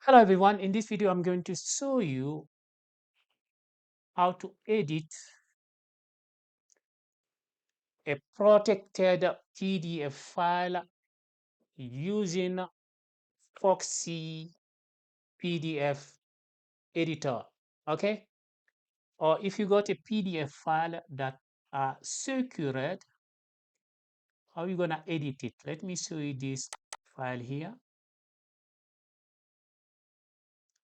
Hello everyone, in this video I'm going to show you how to edit a protected PDF file using Foxy PDF editor, okay? Or if you got a PDF file that are secured, how are you gonna edit it? Let me show you this file here.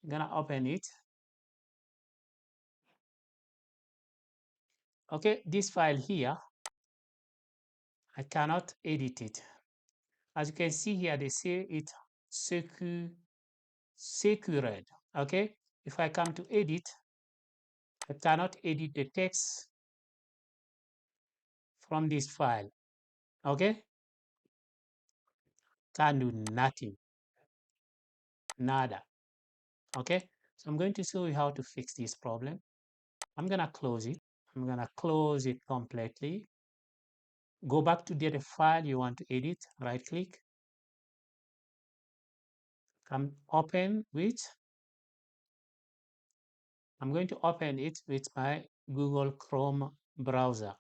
I'm gonna open it. Okay, this file here, I cannot edit it. As you can see here, they say it secured. Okay, if I come to edit, I cannot edit the text from this file. Okay, can do nothing, nada. Okay, so I'm going to show you how to fix this problem. I'm gonna close it. I'm gonna close it completely. Go back to the file you want to edit, right click, come open with, I'm going to open it with my Google Chrome browser.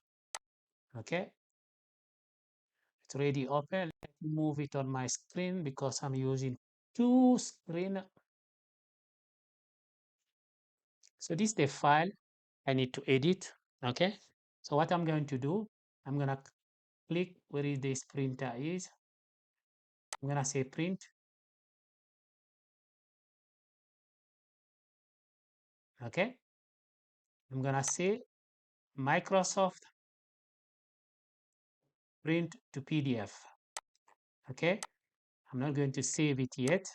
Okay, it's already open. Let me move it on my screen because I'm using two screens. So this is the file I need to edit. Okay, so what I'm going to do, I'm gonna click where this printer is. I'm gonna say print. Okay, I'm gonna say Microsoft print to PDF. Okay, I'm not going to save it yet.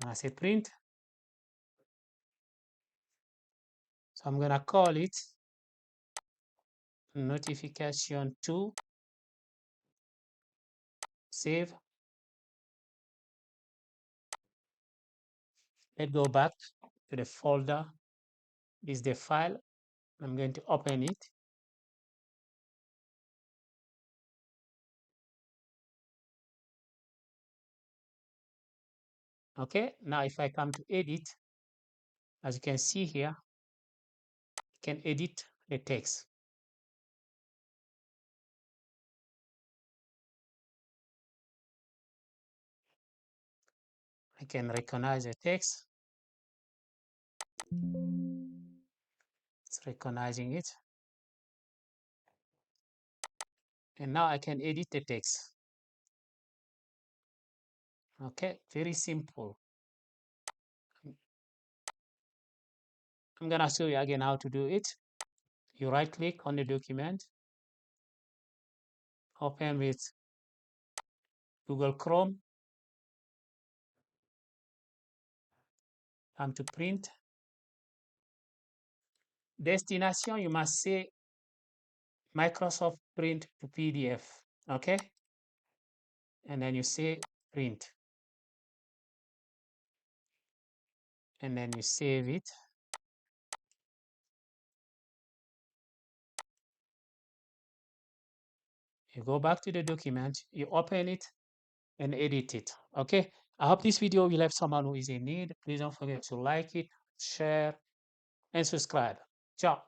I'm gonna say print. So I'm gonna call it notification 2, save. Let's go back to the folder. This is the file. I'm going to open it. Okay, now if I come to edit, as you can see here, you can edit the text. I can recognize the text. It's recognizing it. And now I can edit the text. Okay, very simple. I'm gonna show you again how to do it. You right click on the document, open with Google Chrome, come to print. Destination, you must say Microsoft print to PDF. Okay, and then you say print, and then you save it. You go back to the document, you open it and edit it. Okay, I hope this video will help someone who is in need. Please don't forget to like it, share, and subscribe. Ciao.